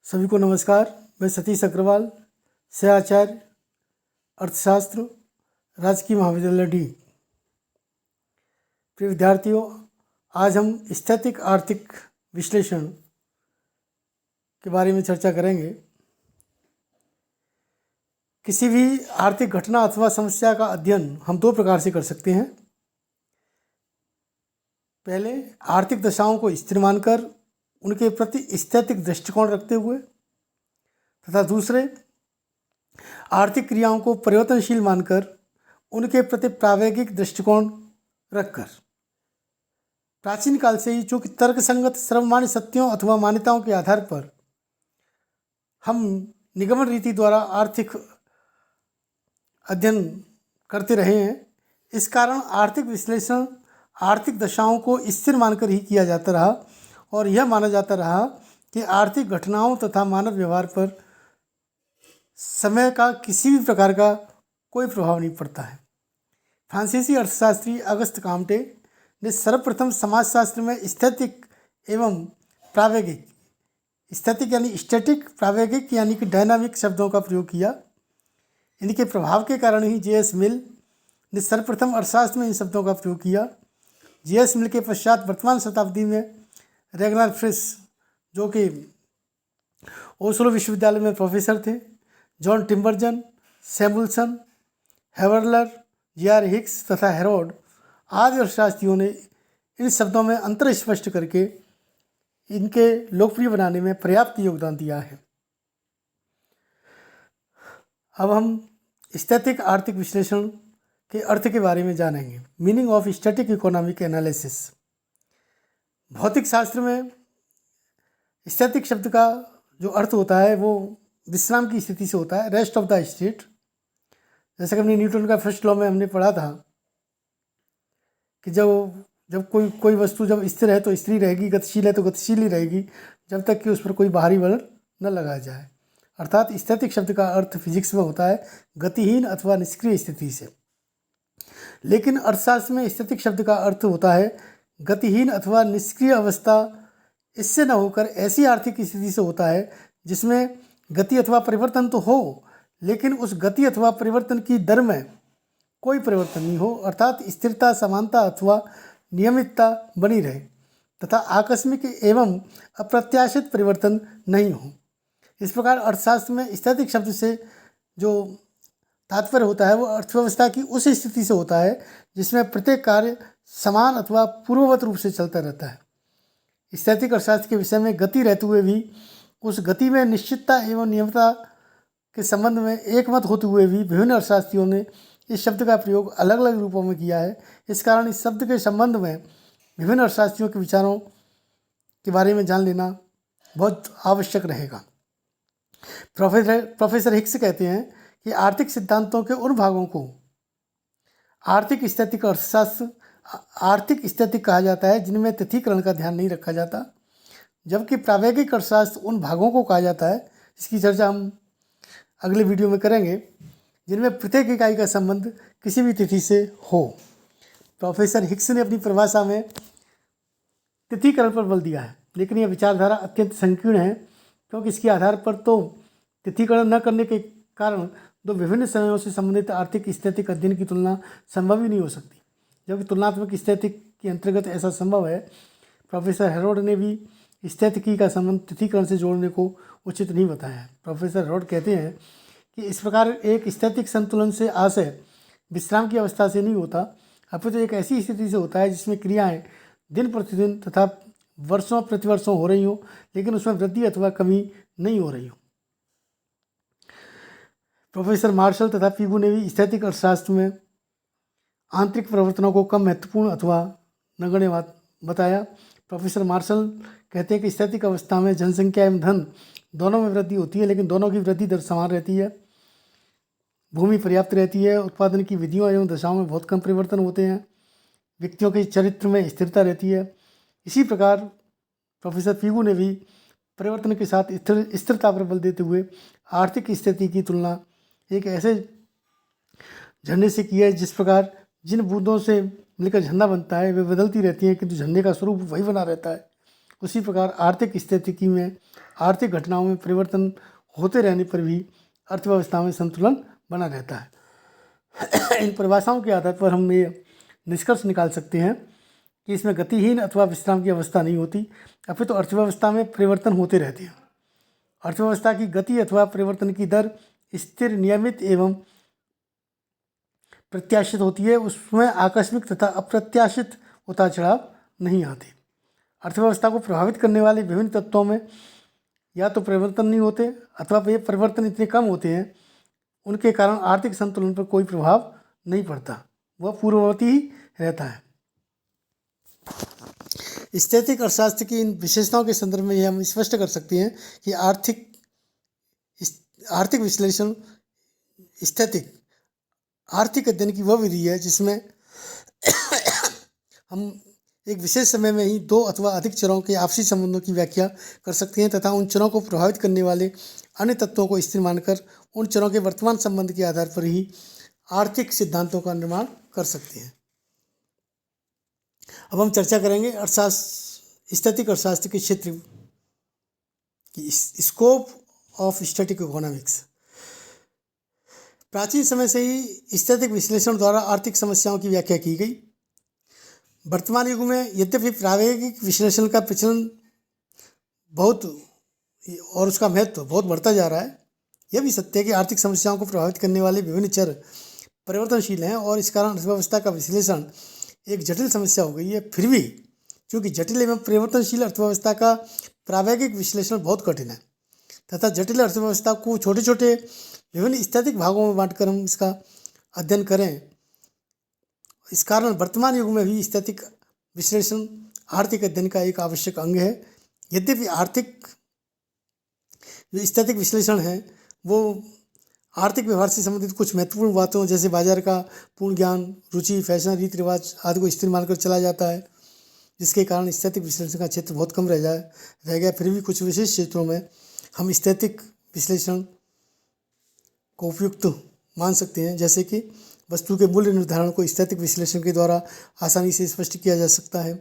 सभी को नमस्कार। मैं सतीश अग्रवाल, सहआचार्य अर्थशास्त्र, राजकीय महाविद्यालय डी। प्रिय विद्यार्थियों, आज हम स्थैतिक आर्थिक विश्लेषण के बारे में चर्चा करेंगे। किसी भी आर्थिक घटना अथवा समस्या का अध्ययन हम दो प्रकार से कर सकते हैं। पहले, आर्थिक दशाओं को स्थिर मानकर उनके प्रति स्थैतिक दृष्टिकोण रखते हुए, तथा दूसरे, आर्थिक क्रियाओं को परिवर्तनशील मानकर उनके प्रति प्रायोगिक दृष्टिकोण रखकर। प्राचीन काल से ही चूँकि तर्कसंगत सर्वमान्य सत्यों अथवा मान्यताओं के आधार पर हम निगमन रीति द्वारा आर्थिक अध्ययन करते रहे हैं, इस कारण आर्थिक विश्लेषण आर्थिक दशाओं को स्थिर मानकर ही किया जाता रहा और यह माना जाता रहा कि आर्थिक घटनाओं तथा मानव व्यवहार पर समय का किसी भी प्रकार का कोई प्रभाव नहीं पड़ता है। फ्रांसीसी अर्थशास्त्री अगस्त काम्टे ने सर्वप्रथम समाजशास्त्र में स्थैतिक एवं प्रायोगिक, स्थैतिक यानी स्टैटिक, प्रायोगिक यानी कि डायनामिक शब्दों का प्रयोग किया। इनके प्रभाव के कारण ही J.S. मिल ने सर्वप्रथम अर्थशास्त्र में इन शब्दों का प्रयोग किया। J.S. मिल के पश्चात वर्तमान शताब्दी में रेगनर फ्रिस, जो कि ओस्लो विश्वविद्यालय में प्रोफेसर थे, जॉन टिम्बरजन, सैमुअल्सन, हेवरलर, J.R. हिक्स तथा हेरोड आदि अर्थशास्त्रियों ने इन शब्दों में अंतर स्पष्ट करके इनके लोकप्रिय बनाने में पर्याप्त योगदान दिया है। अब हम स्थैतिक आर्थिक विश्लेषण के अर्थ के बारे में जानेंगे। Meaning of static economic analysis. भौतिक शास्त्र में स्थैतिक शब्द का जो अर्थ होता है वो विश्राम की स्थिति से होता है, रेस्ट ऑफ द स्टेट। जैसे कि हमने न्यूटन का फर्स्ट लॉ में हमने पढ़ा था कि जब कोई वस्तु जब स्थिर है तो स्थिर रहेगी, गतिशील है तो गतिशील ही रहेगी, जब तक कि उस पर कोई बाहरी बल न लगाया जाए। अर्थात स्थैतिक शब्द का अर्थ फिजिक्स में होता है गतिहीन अथवा निष्क्रिय स्थिति से, लेकिन अर्थशास्त्र में स्थैतिक शब्द का अर्थ होता है गतिहीन अथवा निष्क्रिय अवस्था। इससे न होकर ऐसी आर्थिक स्थिति से होता है जिसमें गति अथवा परिवर्तन तो हो, लेकिन उस गति अथवा परिवर्तन की दर में कोई परिवर्तन नहीं हो, अर्थात स्थिरता, समानता अथवा नियमितता बनी रहे तथा आकस्मिक एवं अप्रत्याशित परिवर्तन नहीं हो। इस प्रकार अर्थशास्त्र में स्थैतिक शब्द से जो तात्पर्य होता है वो अर्थव्यवस्था की उस स्थिति से होता है जिसमें प्रत्येक कार्य समान अथवा पूर्ववत रूप से चलता रहता है। स्थैतिक अर्थशास्त्र के विषय में गति रहते हुए भी उस गति में निश्चितता एवं नियमितता के संबंध में एकमत होते हुए भी विभिन्न अर्थशास्त्रियों ने इस शब्द का प्रयोग अलग अलग रूपों में किया है। इस कारण इस शब्द के संबंध में विभिन्न अर्थशास्त्रियों के विचारों के बारे में जान लेना बहुत आवश्यक रहेगा। प्रोफेसर हिक्स कहते हैं कि आर्थिक सिद्धांतों के उन भागों को आर्थिक स्थैतिक अर्थशास्त्र आर्थिक स्थैतिक कहा जाता है जिनमें तिथिकरण का ध्यान नहीं रखा जाता, जबकि प्रायोगिक अर्थशास्त्र उन भागों को कहा जाता है, इसकी चर्चा हम अगले वीडियो में करेंगे, जिनमें प्रत्येक इकाई का संबंध किसी भी तिथि से हो। प्रोफेसर हिक्स ने अपनी परिभाषा में तिथिकरण पर बल दिया है, लेकिन यह विचारधारा अत्यंत संकीर्ण है क्योंकि इसके आधार पर तो तिथिकरण न करने के कारण दो विभिन्न समयों से संबंधित आर्थिक स्थैतिक अध्ययन की तुलना संभव ही नहीं हो सकती, जबकि तुलनात्मक स्थैतिक के अंतर्गत ऐसा संभव है। प्रोफेसर हेरोड ने भी स्थैतिकी का संबंध तिथिकरण से जोड़ने को उचित नहीं बताया है। प्रोफेसर हेरोड कहते हैं कि इस प्रकार एक स्थैतिक संतुलन से आशय विश्राम की अवस्था से नहीं होता, अपितु एक ऐसी स्थिति से होता है जिसमें क्रियाएं दिन प्रतिदिन तथा वर्षों प्रतिवर्षों हो रही हो, लेकिन उसमें वृद्धि अथवा कमी नहीं हो रही हो। प्रोफेसर मार्शल तथा पीगू ने भी स्थैतिक अर्थशास्त्र में आंतरिक परिवर्तनों को कम महत्वपूर्ण अथवा नगण्य बताया। प्रोफेसर मार्शल कहते हैं कि स्थैतिक अवस्था में जनसंख्या एवं धन दोनों में वृद्धि होती है, लेकिन दोनों की वृद्धि दर समान रहती है, भूमि पर्याप्त रहती है, उत्पादन की विधियों एवं दशाओं में बहुत कम परिवर्तन होते हैं, व्यक्तियों के चरित्र में स्थिरता रहती है। इसी प्रकार प्रोफेसर पीगू ने भी परिवर्तन के साथ स्थिरता पर बल देते हुए आर्थिक स्थिति की तुलना एक ऐसे झरने से की है जिस प्रकार जिन बूंदों से मिलकर झरना बनता है वे बदलती रहती हैं, किंतु झरने का स्वरूप वही बना रहता है। उसी प्रकार आर्थिक स्थितिकी में आर्थिक घटनाओं में परिवर्तन होते रहने पर भी अर्थव्यवस्था में संतुलन बना रहता है। इन परिभाषाओं के आधार पर हम ये निष्कर्ष निकाल सकते हैं कि इसमें गतिहीन अथवा विश्राम की अवस्था नहीं होती, अपितु तो अर्थव्यवस्था में परिवर्तन होते रहते हैं। अर्थव्यवस्था की गति अथवा परिवर्तन की दर स्थिर, नियमित एवं प्रत्याशित होती है। उसमें आकस्मिक तथा अप्रत्याशित उतार चढ़ाव नहीं आते। अर्थव्यवस्था को प्रभावित करने वाले विभिन्न तत्वों में या तो परिवर्तन नहीं होते अथवा ये परिवर्तन इतने कम होते हैं उनके कारण आर्थिक संतुलन पर कोई प्रभाव नहीं पड़ता, वह पूर्ववर्ती ही रहता है। स्थैतिक अर्थशास्त्र की इन विशेषताओं के संदर्भ में यह हम स्पष्ट कर सकते हैं कि आर्थिक विश्लेषण स्थैतिक आर्थिक अध्ययन की वह विधि है जिसमें हम एक विशेष समय में ही दो अथवा अधिक चरों के आपसी संबंधों की व्याख्या कर सकते हैं तथा उन चरों को प्रभावित करने वाले अन्य तत्वों को स्थिर मानकर उन चरों के वर्तमान संबंध के आधार पर ही आर्थिक सिद्धांतों का निर्माण कर सकते हैं। अब हम चर्चा करेंगे स्थैतिक अर्थशास्त्र के क्षेत्र की स्कोप ऑफ स्टैटिक इकोनॉमिक्स। प्राचीन समय से ही स्थैतिक विश्लेषण द्वारा आर्थिक समस्याओं की व्याख्या की गई। वर्तमान युग में यद्यपि प्रायोगिक विश्लेषण का प्रचलन बहुत और उसका महत्व बहुत बढ़ता जा रहा है, यह भी सत्य है कि आर्थिक समस्याओं को प्रभावित करने वाले विभिन्न चर परिवर्तनशील हैं और इस कारण अर्थव्यवस्था का विश्लेषण एक जटिल समस्या हो गई है। फिर भी क्योंकि जटिल एवं परिवर्तनशील अर्थव्यवस्था का प्रायोगिक विश्लेषण बहुत कठिन है तथा जटिल अर्थव्यवस्था को छोटे छोटे विभिन्न स्थैतिक भागों में बांटकर हम इसका अध्ययन करें, इस कारण वर्तमान युग में भी स्थैतिक विश्लेषण आर्थिक अध्ययन का एक आवश्यक अंग है। यद्यपि जो स्थैतिक विश्लेषण है वो आर्थिक व्यवहार से संबंधित कुछ महत्वपूर्ण बातों जैसे बाजार का पूर्ण ज्ञान, रुचि, फैशन, रीति रिवाज आदि को स्थिर मानकर चला जाता है, जिसके कारण स्थैतिक विश्लेषण का क्षेत्र बहुत कम रह गया। फिर भी कुछ विशेष क्षेत्रों में हम स्थैतिक विश्लेषण को उपयुक्त मान सकते हैं, जैसे कि वस्तु के मूल्य निर्धारण को स्थैतिक विश्लेषण के द्वारा आसानी से स्पष्ट किया जा सकता है।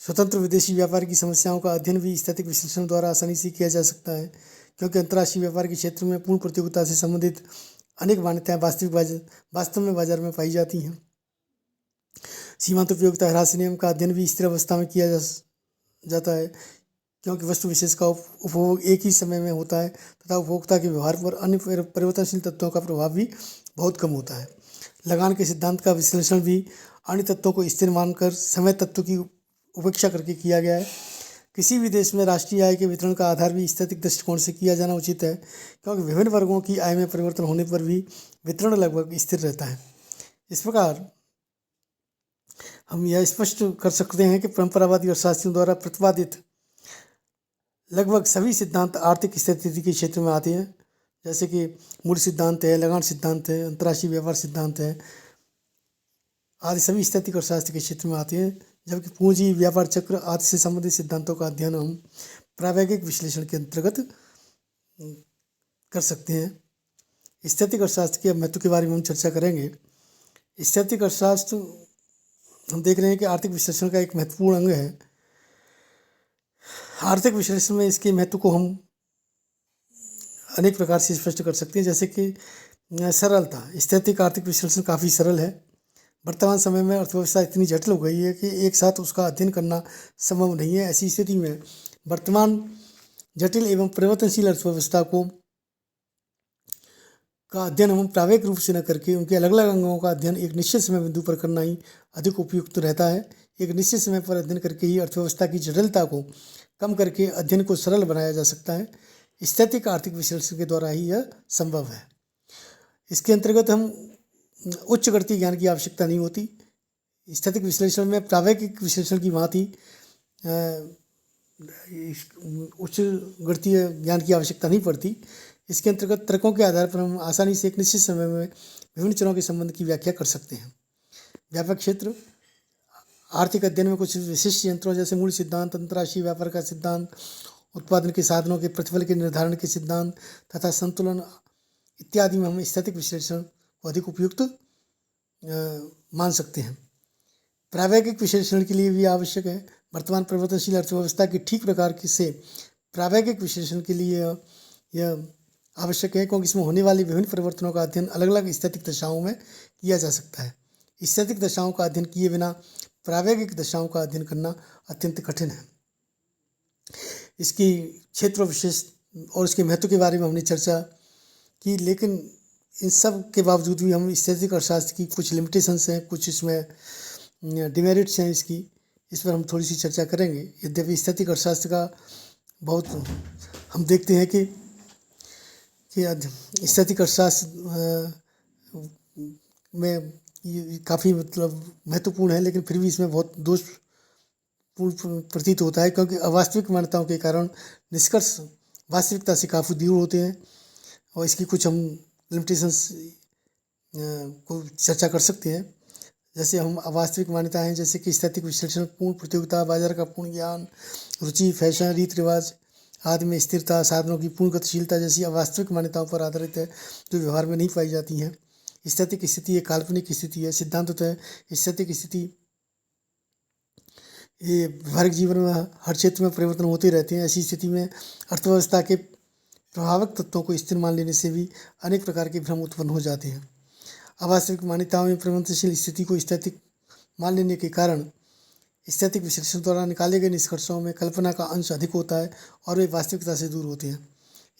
स्वतंत्र विदेशी व्यापार की समस्याओं का अध्ययन भी स्थैतिक विश्लेषण द्वारा आसानी से किया जा सकता है, क्योंकि अंतर्राष्ट्रीय व्यापार के क्षेत्र में पूर्ण प्रतियोगिता से संबंधित अनेक मान्यताएं वास्तव में बाजार में पाई जाती हैं। सीमांत उपयोगिता ह्रास नियम का अध्ययन भी स्थिर अवस्था में किया जाता है, क्योंकि वस्तु विशेष का उपभोग एक ही समय में होता है तथा उपभोक्ता के व्यवहार पर अन्य परिवर्तनशील तत्वों का प्रभाव भी बहुत कम होता है। लगान के सिद्धांत का विश्लेषण भी अन्य तत्वों को स्थिर मानकर समय तत्व की उपेक्षा करके किया गया है। किसी भी देश में राष्ट्रीय आय के वितरण का आधार भी स्थैतिक दृष्टिकोण से किया जाना उचित है, क्योंकि विभिन्न वर्गों की आय में परिवर्तन होने पर भी वितरण लगभग स्थिर रहता है। इस प्रकार हम यह स्पष्ट कर सकते हैं कि परंपरावादी अर्थशास्त्रियों द्वारा प्रतिपादित लगभग सभी सिद्धांत आर्थिक स्थिति के क्षेत्र में आते हैं, जैसे कि मूल्य सिद्धांत है, लगान सिद्धांत है, अंतर्राष्ट्रीय व्यापार सिद्धांत है आदि सभी स्थैतिक अर्थशास्त्र के क्षेत्र में आते हैं। जबकि पूंजी, व्यापार चक्र आदि से संबंधित सिद्धांतों का अध्ययन हम प्रायोगिक विश्लेषण के अंतर्गत कर सकते हैं। स्थैतिक अर्थशास्त्र के महत्व के बारे में हम चर्चा करेंगे। स्थैतिक अर्थशास्त्र हम देख रहे हैं कि आर्थिक विश्लेषण का एक महत्वपूर्ण अंग है। आर्थिक विश्लेषण में इसके महत्व को हम अनेक प्रकार से स्पष्ट कर सकते हैं, जैसे कि सरलता। स्थैतिक आर्थिक विश्लेषण काफ़ी सरल है। वर्तमान समय में अर्थव्यवस्था इतनी जटिल हो गई है कि एक साथ उसका अध्ययन करना संभव नहीं है। ऐसी स्थिति में वर्तमान जटिल एवं परिवर्तनशील अर्थव्यवस्था का अध्ययन हम प्रायोगिक रूप से न करके उनके अलग अलग अंगों का अध्ययन एक निश्चित समय बिंदु पर करना ही अधिक उपयुक्त रहता है। एक निश्चित समय पर अध्ययन करके ही अर्थव्यवस्था की जटिलता को कम करके अध्ययन को सरल बनाया जा सकता है। स्थैतिक आर्थिक विश्लेषण के द्वारा ही यह संभव है। इसके अंतर्गत हम उच्च गणितीय ज्ञान की आवश्यकता नहीं होती। स्थैतिक विश्लेषण में प्रायोगिक विश्लेषण की भांति उच्च गणितीय ज्ञान की आवश्यकता नहीं पड़ती। इसके अंतर्गत तर्कों के आधार पर हम आसानी से एक निश्चित समय में विभिन्न चरों के संबंध की व्याख्या कर सकते हैं। व्यापक क्षेत्र आर्थिक अध्ययन में कुछ विशिष्ट यंत्रों जैसे मूल्य सिद्धांत, अंतर्राष्ट्रीय व्यापार का सिद्धांत, उत्पादन के साधनों के प्रतिफल के निर्धारण के सिद्धांत तथा संतुलन इत्यादि में हम स्थैतिक विश्लेषण को अधिक उपयुक्त मान सकते हैं। प्रायोगिक विश्लेषण के लिए भी आवश्यक है। वर्तमान परिवर्तनशील अर्थव्यवस्था की ठीक प्रकार से प्रावैगिक विश्लेषण के लिए यह आवश्यक है, क्योंकि इसमें होने वाली विभिन्न परिवर्तनों का अध्ययन अलग अलग स्थैतिक दशाओं में किया जा सकता है। स्थैतिक दशाओं का अध्ययन किए बिना प्रावैगिक दशाओं का अध्ययन करना अत्यंत कठिन है। इसकी क्षेत्र विशेष और इसके महत्व के बारे में हमने चर्चा की, लेकिन इन सब के बावजूद भी हम स्थैतिक अर्थशास्त्र की कुछ लिमिटेशंस हैं, कुछ इसमें डिमेरिट्स हैं इसकी, इस पर हम थोड़ी सी चर्चा करेंगे। यद्यपि स्थैतिक अर्थशास्त्र का बहुत हम देखते हैं कि स्थैतिक अर्थशास्त्र में ये काफ़ी मतलब महत्वपूर्ण है, लेकिन फिर भी इसमें बहुत दोषपूर्ण प्रतीत होता है, क्योंकि अवास्तविक मान्यताओं के कारण निष्कर्ष वास्तविकता से काफ़ी दूर होते हैं। और इसकी कुछ हम लिमिटेशंस को चर्चा कर सकते हैं। जैसे हम अवास्तविक मान्यताएं, जैसे कि स्थैतिक विश्लेषण पूर्ण प्रतियोगिता, बाजार का पूर्ण ज्ञान, रुचि, फैशन, रीति रिवाज आदि में स्थिरता, साधनों की पूर्ण गतिशीलता जैसी अवास्तविक मान्यताओं पर आधारित है, जो व्यवहार में नहीं पाई जाती हैं। स्थैतिक स्थिति एक काल्पनिक स्थिति है। सिद्धांततः स्थैतिक स्थिति ये व्यवहारिक जीवन में हर क्षेत्र में परिवर्तन होते रहते हैं। ऐसी स्थिति में अर्थव्यवस्था के प्रभावक तत्वों को स्थिर मान लेने से भी अनेक प्रकार के भ्रम उत्पन्न हो जाते हैं। अवास्तविक मान्यताओं में परिवर्तनशील स्थिति को स्थैतिक मान लेने के कारण स्थैतिक विश्लेषण द्वारा निकाले गए निष्कर्षों में कल्पना का अंश अधिक होता है और वे वास्तविकता से दूर होते हैं।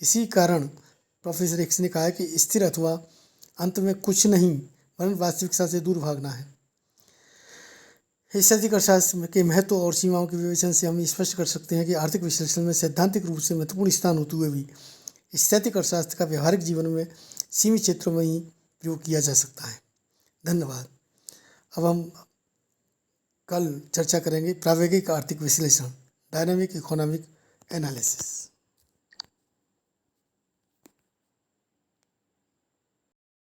इसी कारण प्रोफेसर एक्स ने कहा है कि स्थिर अथवा अंत में कुछ नहीं वरन वास्तविकता से दूर भागना है। स्थैतिक अर्थशास्त्र के महत्व और सीमाओं के विवेचन से हम स्पष्ट कर सकते हैं कि आर्थिक विश्लेषण में सैद्धांतिक रूप से महत्वपूर्ण स्थान होते हुए भी स्थैतिक अर्थशास्त्र का व्यवहारिक जीवन में सीमित क्षेत्रों में ही प्रयोग किया जा सकता है। धन्यवाद। अब हम कल चर्चा करेंगे प्रावैगिक आर्थिक विश्लेषण, डायनामिक इकोनॉमिक एनालिसिस।